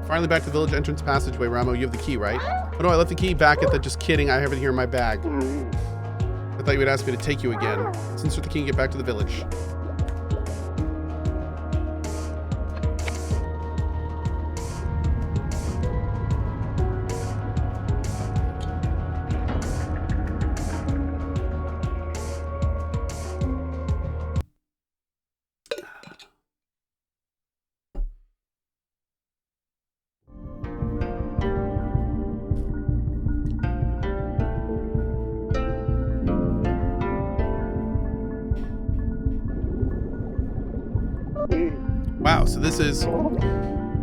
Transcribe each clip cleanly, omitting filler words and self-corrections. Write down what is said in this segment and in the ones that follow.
Finally back to the village entrance passageway. Ramo, you have the key, right? Oh no, I left the key back at the... Just kidding, I have it here in my bag. I thought you would ask me to take you again. Let's insert the key and get back to the village. Wow, so this is...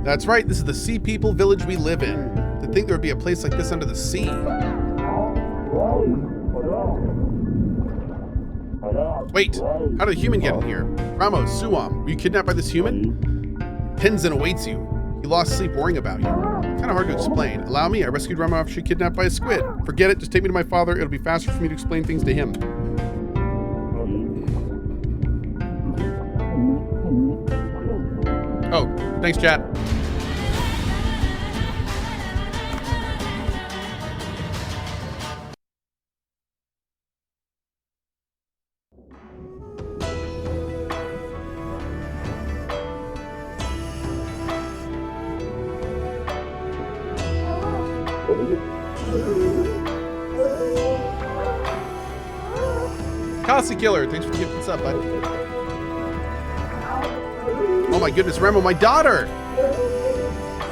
That's right, this is the Sea People village we live in. To think there would be a place like this under the sea. Wait, how did a human get in here? Ramos, Suam, were you kidnapped by this human? Tenzin awaits you. He lost sleep worrying about you. Kind of hard to explain. Allow me, I rescued Ramo after she kidnapped by a squid. Forget it, just take me to my father. It'll be faster for me to explain things to him. Oh, thanks, chat. Kasi Killer, thanks for the gift and sub, bud. Oh my goodness, Remo, my daughter!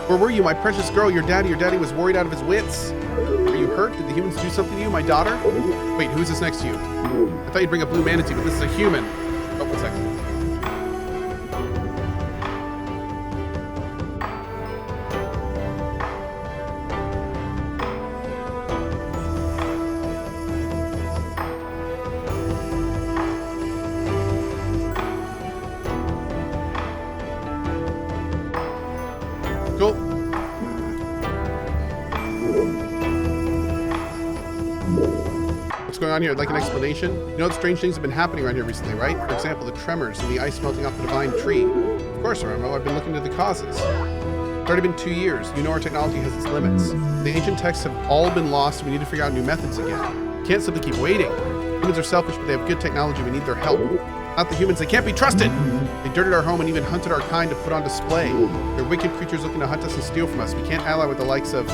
Where were you, my precious girl? Your daddy was worried out of his wits. Were you hurt? Did the humans do something to you, my daughter? Wait, who's this next to you? I thought you'd bring a blue manatee, but this is a human. Oh, 1 second. Cool. What's going on here? I'd like an explanation. You know that strange things have been happening around here recently, right? For example, the tremors and the ice melting off the divine tree. Of course, Ramo, I've been looking into the causes. It's already been 2 years. You know our technology has its limits. The ancient texts have all been lost, and we need to figure out new methods again. We can't simply keep waiting. Humans are selfish, but they have good technology. We need their help. Not the humans, they can't be trusted! They dirted our home and even hunted our kind to put on display. They're wicked creatures looking to hunt us and steal from us. We can't ally with the likes of...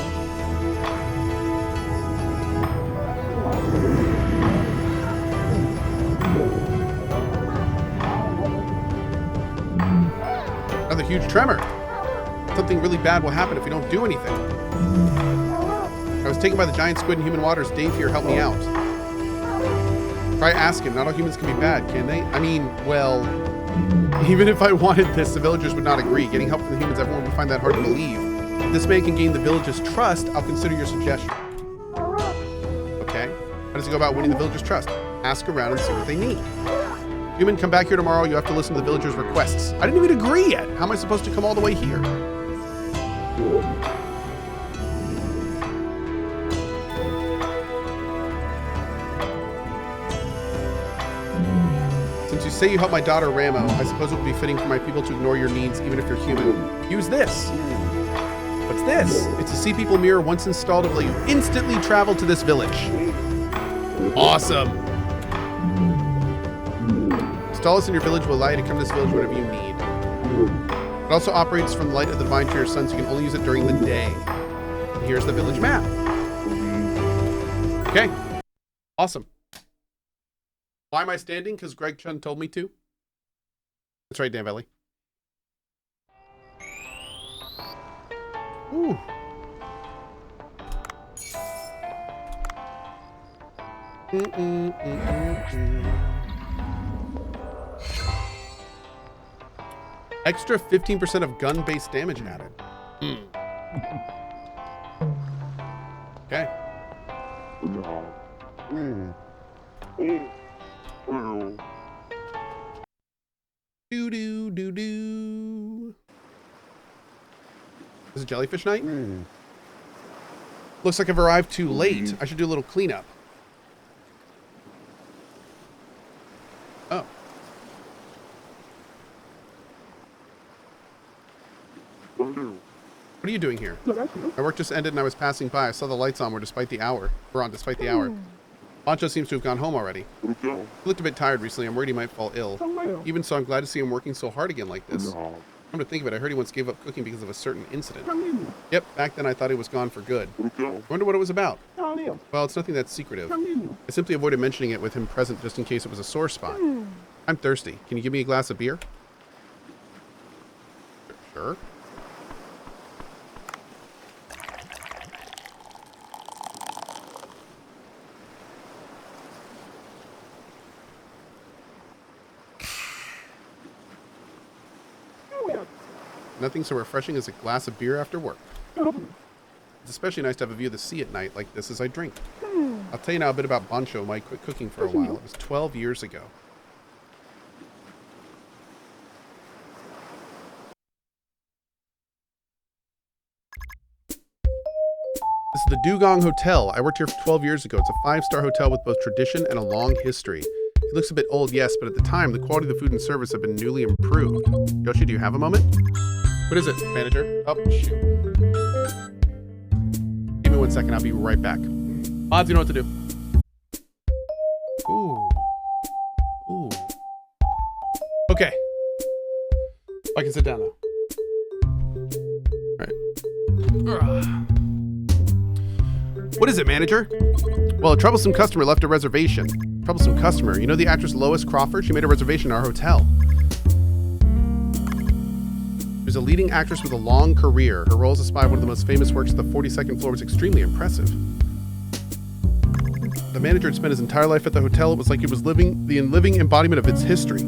Another huge tremor. Something really bad will happen if we don't do anything. I was taken by the giant squid in human waters. Dave here helped me out. Try ask him. Not all humans can be bad, can they? I mean, well, even if I wanted this, the villagers would not agree. Getting help from the humans, everyone would find that hard to believe. If this man can gain the village's trust, I'll consider your suggestion. Okay. How does it go about winning the villagers' trust? Ask around and see what they need. Human, come back here tomorrow. You have to listen to the villagers' requests. I didn't even agree yet. How am I supposed to come all the way here? Since you say you helped my daughter Ramo, I suppose it would be fitting for my people to ignore your needs even if you're human. Use this. What's this? It's a Sea People mirror once installed. It will let you instantly travel to this village. Awesome. Install this in your village will allow you to come to this village whenever you need. It also operates from the light of the divine to your sun, so you can only use it during the day. And here's the village map. Okay. Awesome. Why am I standing? Because Greg Chun told me to. That's right, Dan Valley. Ooh. Extra 15% of gun-based damage added. Okay. Do. Is it jellyfish night? Looks like I've arrived too late. I should do a little cleanup. Oh. What are you doing here? My work just ended and I was passing by. I saw the lights on despite the hour. Bancho seems to have gone home already. He looked a bit tired recently. I'm worried he might fall ill. Even so, I'm glad to see him working so hard again like this. Come to think of it, I heard he once gave up cooking because of a certain incident. Yep, back then I thought he was gone for good. I wonder what it was about. Well, it's nothing that's secretive. I simply avoided mentioning it with him present just in case it was a sore spot. I'm thirsty. Can you give me a glass of beer? Sure. Nothing so refreshing as a glass of beer after work. It's especially nice to have a view of the sea at night like this as I drink. I'll tell you now a bit about Bancho. I quit cooking for a while. It was 12 years ago. This is the Dugong Hotel. I worked here for 12 years ago. It's a 5-star hotel with both tradition and a long history. It looks a bit old, yes, but at the time, the quality of the food and service have been newly improved. Yoshi, do you have a moment? What is it, manager? Oh, shoot. Give me 1 second. I'll be right back. Mods, you know what to do. Ooh. Ooh. Okay. I can sit down now. All right. What is it, manager? Well, a troublesome customer left a reservation. Troublesome customer. You know the actress Lois Crawford? She made a reservation in our hotel. She's a leading actress with a long career. Her role as a spy in one of the most famous works of the 42nd floor was extremely impressive. The manager had spent his entire life at the hotel. It was like he was living the living embodiment of its history.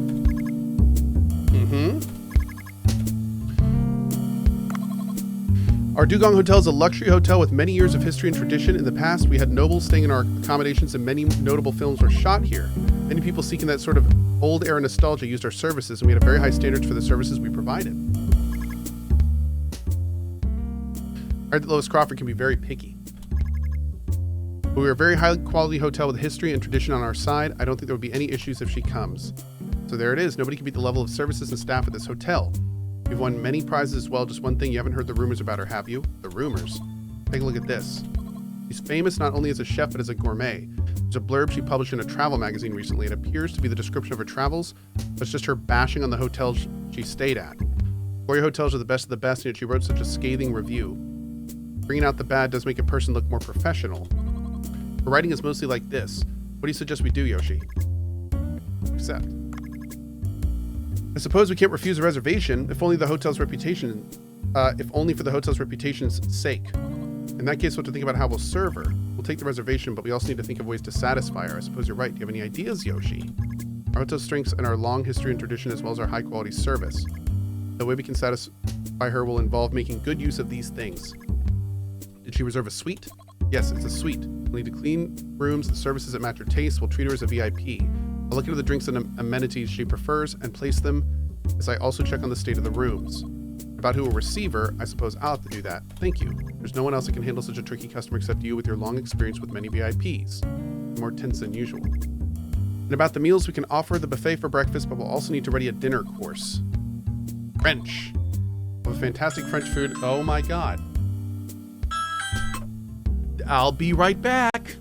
Our Dugong Hotel is a luxury hotel with many years of history and tradition. In the past, we had nobles staying in our accommodations and many notable films were shot here. Many people seeking that sort of old era nostalgia used our services, and we had very high standards for the services we provided. I heard that Lois Crawford can be very picky. But we are a very high quality hotel with history and tradition on our side. I don't think there would be any issues if she comes. So there it is. Nobody can beat the level of services and staff at this hotel. You've won many prizes as well. Just one thing, you haven't heard the rumors about her, have you? The rumors. Take a look at this. She's famous not only as a chef, but as a gourmet. There's a blurb she published in a travel magazine recently. It appears to be the description of her travels, but it's just her bashing on the hotels she stayed at. Gloria hotels are the best of the best, and yet she wrote such a scathing review. Bringing out the bad does make a person look more professional. Her writing is mostly like this. What do you suggest we do, Yoshi? Accept. I suppose we can't refuse a reservation, if only for the hotel's reputation's sake. In that case, we'll have to think about how we'll serve her. We'll take the reservation, but we also need to think of ways to satisfy her. I suppose you're right. Do you have any ideas, Yoshi? Our hotel's strengths and our long history and tradition, as well as our high-quality service. The way we can satisfy her will involve making good use of these things. Did she reserve a suite? Yes, it's a suite. We'll need to clean rooms, the services that match her taste. We'll treat her as a VIP. I'll look into the drinks and amenities she prefers and place them as I also check on the state of the rooms. About who will receive her, I suppose I'll have to do that. Thank you. There's no one else that can handle such a tricky customer except you with your long experience with many VIPs. More tense than usual. And about the meals, we can offer the buffet for breakfast, but we'll also need to ready a dinner course. French. We'll have fantastic French food. Oh my god. I'll be right back.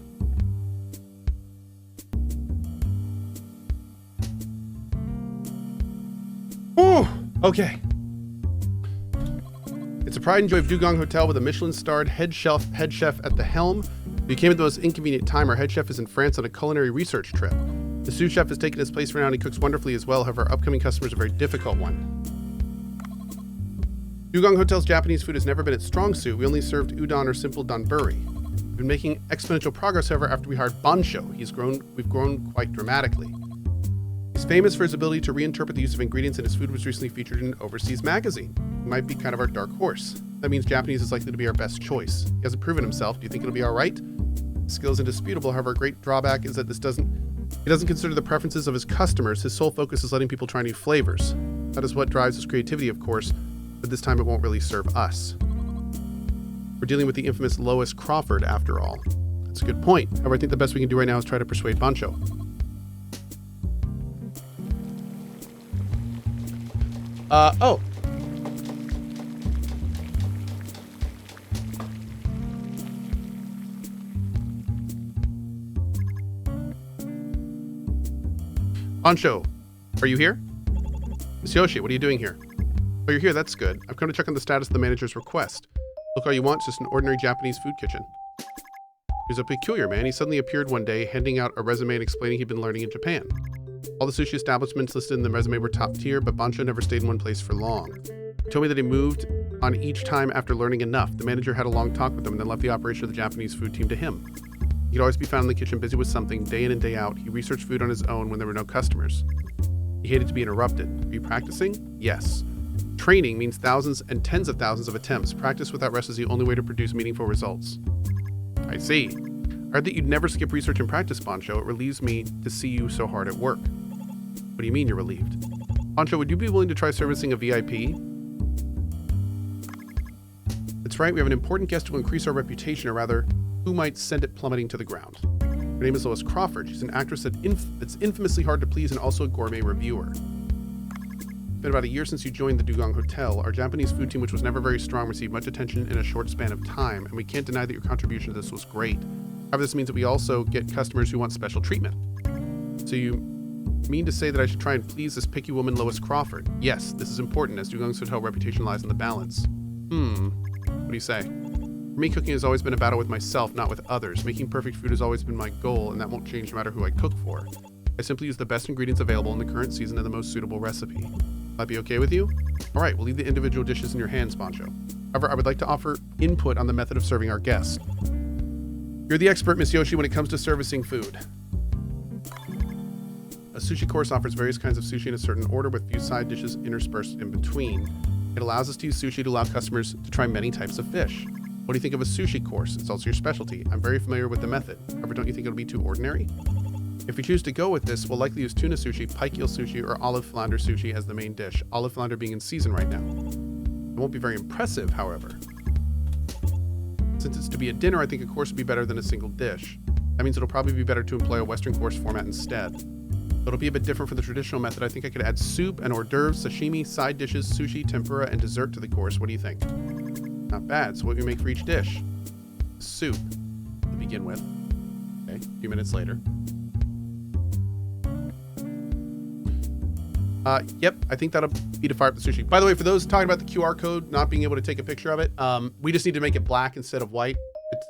Ooh, okay. It's a pride and joy of Dugong Hotel with a Michelin-starred head chef at the helm. We came at the most inconvenient time. Our head chef is in France on a culinary research trip. The sous chef has taken his place for now and he cooks wonderfully as well. However, our upcoming customer is a very difficult one. Dugong Hotel's Japanese food has never been its strong suit. We only served udon or simple donburi. We've been making exponential progress, however, after we hired Bancho. We've grown quite dramatically. He's famous for his ability to reinterpret the use of ingredients, and his food was recently featured in an overseas magazine. He might be kind of our dark horse. That means Japanese is likely to be our best choice. He hasn't proven himself. Do you think it'll be all right? His skill is indisputable. However, a great drawback is that he doesn't consider the preferences of his customers. His sole focus is letting people try new flavors. That is what drives his creativity, of course, but this time it won't really serve us. We're dealing with the infamous Lois Crawford, after all. That's a good point. However, I think the best we can do right now is try to persuade Bancho. Bancho, are you here? Miss Yoshi, what are you doing here? Oh, you're here, that's good. I've come to check on the status of the manager's request. Look all you want, it's just an ordinary Japanese food kitchen. He's a peculiar man. He suddenly appeared one day, handing out a resume and explaining he'd been learning in Japan. All the sushi establishments listed in the resume were top tier, but Bancho never stayed in one place for long. He told me that he moved on each time after learning enough. The manager had a long talk with him and then left the operation of the Japanese food team to him. He'd always be found in the kitchen busy with something, day in and day out. He researched food on his own when there were no customers. He hated to be interrupted. Are you practicing? Yes. Training means thousands and tens of thousands of attempts. Practice without rest is the only way to produce meaningful results. I see. I heard that you'd never skip research and practice, Bancho. It relieves me to see you so hard at work. What do you mean you're relieved? Bancho, would you be willing to try servicing a VIP? That's right, we have an important guest who will increase our reputation, or rather, who might send it plummeting to the ground. Her name is Lois Crawford. She's an actress that's infamously hard to please and also a gourmet reviewer. It's been about a year since you joined the Dugong Hotel. Our Japanese food team, which was never very strong, received much attention in a short span of time, and we can't deny that your contribution to this was great. However, this means that we also get customers who want special treatment. So you mean to say that I should try and please this picky woman, Lois Crawford? Yes, this is important, as Dugong's hotel reputation lies in the balance. What do you say? For me, cooking has always been a battle with myself, not with others. Making perfect food has always been my goal, and that won't change no matter who I cook for. I simply use the best ingredients available in the current season and the most suitable recipe. That be okay with you? Alright, we'll leave the individual dishes in your hands, Bancho. However, I would like to offer input on the method of serving our guests. You're the expert, Miss Yoshi, when it comes to servicing food. A sushi course offers various kinds of sushi in a certain order with few side dishes interspersed in between. It allows us to use sushi to allow customers to try many types of fish. What do you think of a sushi course? It's also your specialty. I'm very familiar with the method. However, don't you think it'll be too ordinary? If we choose to go with this, we'll likely use tuna sushi, pike eel sushi, or olive flounder sushi as the main dish. Olive flounder being in season right now. It won't be very impressive, however. Since it's to be a dinner, I think a course would be better than a single dish. That means it'll probably be better to employ a Western course format instead. It'll be a bit different from the traditional method. I think I could add soup and hors d'oeuvres, sashimi, side dishes, sushi, tempura, and dessert to the course. What do you think? Not bad. So what do we make for each dish? Soup, to begin with. Okay, a few minutes later. Yep, I think that'll be to fire up the sushi. By the way, for those talking about the QR code, not being able to take a picture of it, we just need to make it black instead of white.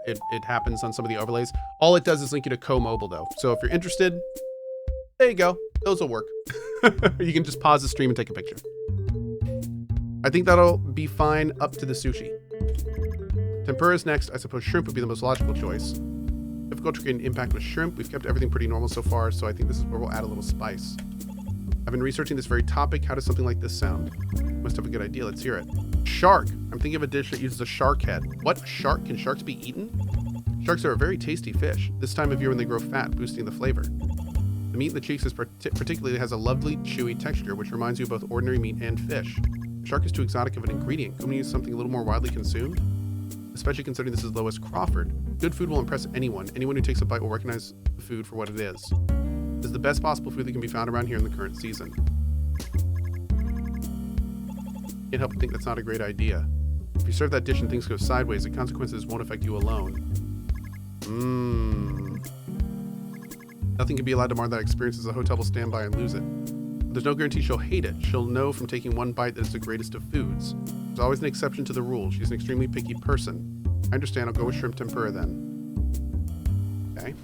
It happens on some of the overlays. All it does is link you to Cohh Mobile, though. So if you're interested, there you go. Those will work. You can just pause the stream and take a picture. I think that'll be fine up to the sushi. Tempura's next. I suppose shrimp would be the most logical choice. Difficult to create an impact with shrimp. We've kept everything pretty normal so far, so I think this is where we'll add a little spice. I've been researching this very topic. How does something like this sound? Must have a good idea. Let's hear it. Shark. I'm thinking of a dish that uses a shark head. What? Shark? Can sharks be eaten? Sharks are a very tasty fish. This time of year when they grow fat, boosting the flavor. The meat in the cheeks is particularly has a lovely, chewy texture, which reminds you of both ordinary meat and fish. Shark is too exotic of an ingredient. Couldn't we use something a little more widely consumed? Especially considering this is Lois Crawford. Good food will impress anyone. Anyone who takes a bite will recognize the food for what it is. This is the best possible food that can be found around here in the current season. Can't help but think that's not a great idea. If you serve that dish and things go sideways, the consequences won't affect you alone. Nothing can be allowed to mar that experience, as the hotel will stand by and lose it. But there's no guarantee she'll hate it. She'll know from taking one bite that it's the greatest of foods. There's always an exception to the rule. She's an extremely picky person. I understand. I'll go with shrimp tempura then. Okay.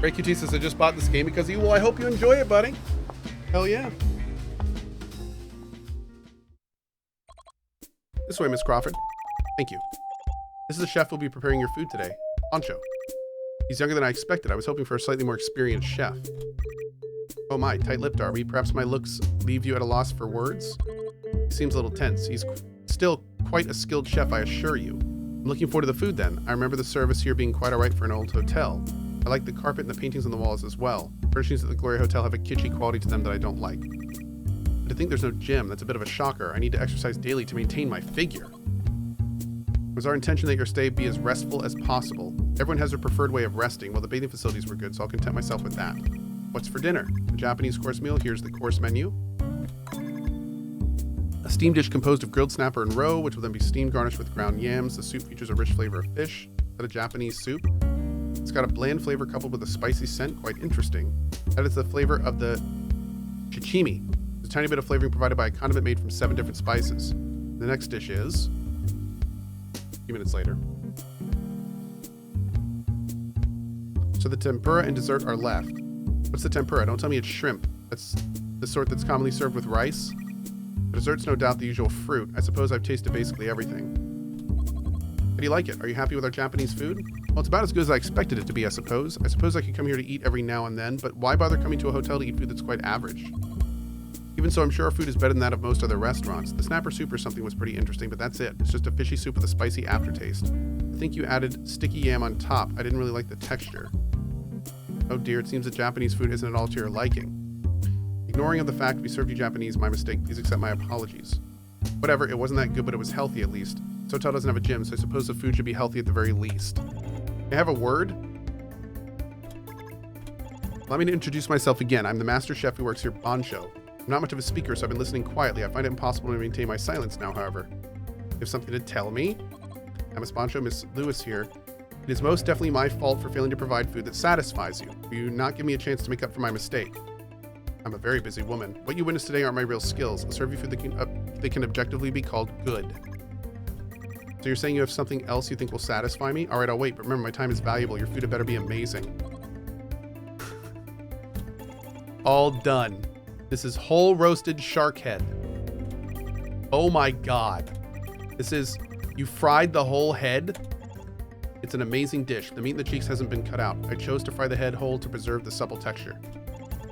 Ray QT says, I just bought this game because of you. Well, I hope you enjoy it, buddy. Hell yeah. This way, Miss Crawford. Thank you. This is the chef who will be preparing your food today, Bancho. He's younger than I expected. I was hoping for a slightly more experienced chef. Oh my, tight-lipped are we? Perhaps my looks leave you at a loss for words? He seems a little tense. He's still quite a skilled chef, I assure you. I'm looking forward to the food then. I remember the service here being quite alright for an old hotel. I like the carpet and the paintings on the walls as well. Furnishings at the Gloria Hotel have a kitschy quality to them that I don't like. But to think there's no gym, that's a bit of a shocker. I need to exercise daily to maintain my figure. It was our intention that your stay be as restful as possible. Everyone has their preferred way of resting. Well, the bathing facilities were good, so I'll content myself with that. What's for dinner? A Japanese course meal. Here's the course menu. A steamed dish composed of grilled snapper and roe, which will then be steamed, garnished with ground yams. The soup features a rich flavor of fish. Is that a Japanese soup? It's got a bland flavor coupled with a spicy scent. Quite interesting. That is the flavor of the sashimi. There's a tiny bit of flavoring provided by a condiment made from 7 different spices. The next dish is... a few minutes later. So the tempura and dessert are left. What's the tempura? Don't tell me it's shrimp. That's the sort that's commonly served with rice. The dessert's no doubt the usual fruit. I suppose I've tasted basically everything. How do you like it? Are you happy with our Japanese food? Well, it's about as good as I expected it to be, I suppose. I suppose I could come here to eat every now and then, but why bother coming to a hotel to eat food that's quite average? Even so, I'm sure our food is better than that of most other restaurants. The snapper soup or something was pretty interesting, but that's it. It's just a fishy soup with a spicy aftertaste. I think you added sticky yam on top. I didn't really like the texture. Oh dear, it seems that Japanese food isn't at all to your liking. Ignoring of the fact we served you Japanese, my mistake. Please accept my apologies. Whatever, it wasn't that good, but it was healthy at least. This hotel doesn't have a gym, so I suppose the food should be healthy at the very least. May I have a word? Allow me to introduce myself again. I'm the master chef who works here, Bancho. I'm not much of a speaker, so I've been listening quietly. I find it impossible to maintain my silence now, however. You have something to tell me? I'm Miss Bancho, Miss Lewis here. It is most definitely my fault for failing to provide food that satisfies you. Will you not give me a chance to make up for my mistake? I'm a very busy woman. What you witnessed today aren't my real skills. I'll serve you food that can objectively be called good. So you're saying you have something else you think will satisfy me? All right, I'll wait, but remember, my time is valuable. Your food had better be amazing. All done. This is whole roasted shark head. Oh my God. This is, you fried the whole head? It's an amazing dish. The meat in the cheeks hasn't been cut out. I chose to fry the head whole to preserve the supple texture.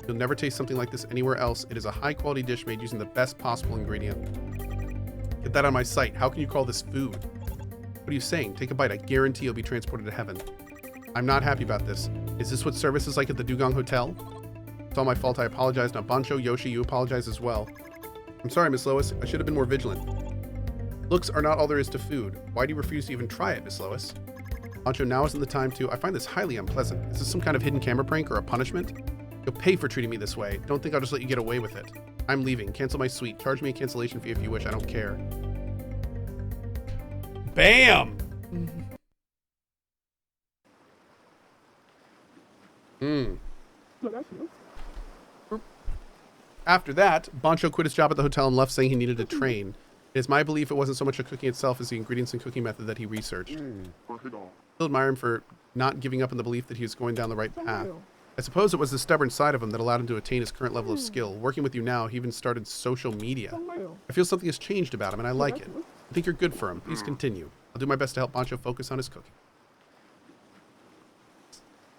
You'll never taste something like this anywhere else. It is a high quality dish made using the best possible ingredient. Get that on my site. How can you call this food? What are you saying? Take a bite. I guarantee you'll be transported to heaven. I'm not happy about this. Is this what service is like at the Dugong Hotel? It's all my fault. I apologize. Now, Bancho, Yoshi, you apologize as well. I'm sorry, Miss Lois. I should have been more vigilant. Looks are not all there is to food. Why do you refuse to even try it, Miss Lois? Bancho, now isn't the time to... I find this highly unpleasant. Is this some kind of hidden camera prank or a punishment? You'll pay for treating me this way. Don't think I'll just let you get away with it. I'm leaving. Cancel my suite. Charge me a cancellation fee if you wish. I don't care. Bam! After that, Bancho quit his job at the hotel and left saying he needed a train. It is my belief it wasn't so much the cooking itself as the ingredients and cooking method that he researched. I still admire him for not giving up on the belief that he was going down the right path. I suppose it was the stubborn side of him that allowed him to attain his current level of skill. Working with you now, he even started social media. I feel something has changed about him, and I like it. I think you're good for him. Please continue. I'll do my best to help Bancho focus on his cooking.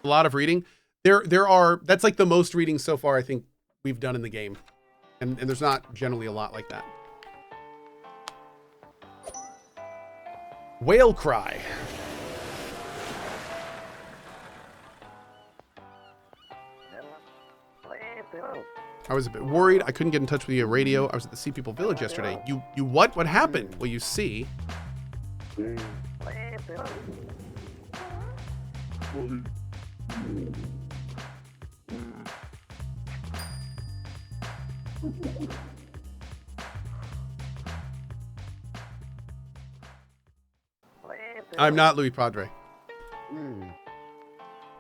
A lot of reading. There are, that's like the most reading so far I think we've done in the game. And there's not generally a lot like that. Whale cry. I was a bit worried. I couldn't get in touch with you on radio. I was at the Sea People Village yesterday. You what? What happened? Well, you see. I'm not Louis Padre.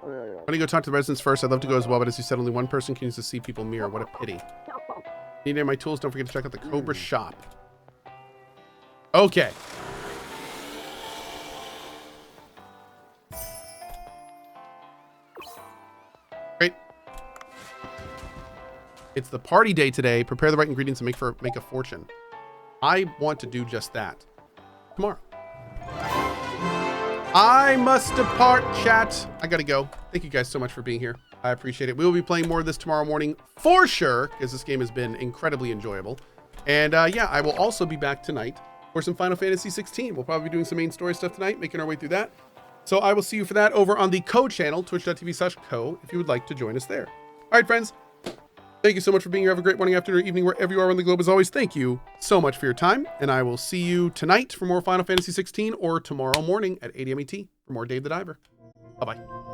I'm gonna go talk to the residents first. I'd love to go as well, but as you said, only one person can use the Sea People mirror. What a pity. Need any of my tools? Don't forget to check out the Cobra shop. Okay. Great. It's the party day today. Prepare the right ingredients and make a fortune. I want to do just that. Tomorrow. I must depart, chat. I gotta go. Thank you guys so much for being here. I appreciate it. We will be playing more of this tomorrow morning for sure, because this game has been incredibly enjoyable. And yeah, I will also be back tonight for some Final Fantasy 16. We'll probably be doing some main story stuff tonight, making our way through that. So I will see you for that over on the Cohh channel, twitch.tv/Cohh, if you would like to join us there. All right, friends. Thank you so much for being here. Have a great morning, afternoon, or evening, wherever you are on the globe. As always, thank you so much for your time. And I will see you tonight for more Final Fantasy 16 or tomorrow morning at 8 a.m. ET for more Dave the Diver. Bye-bye.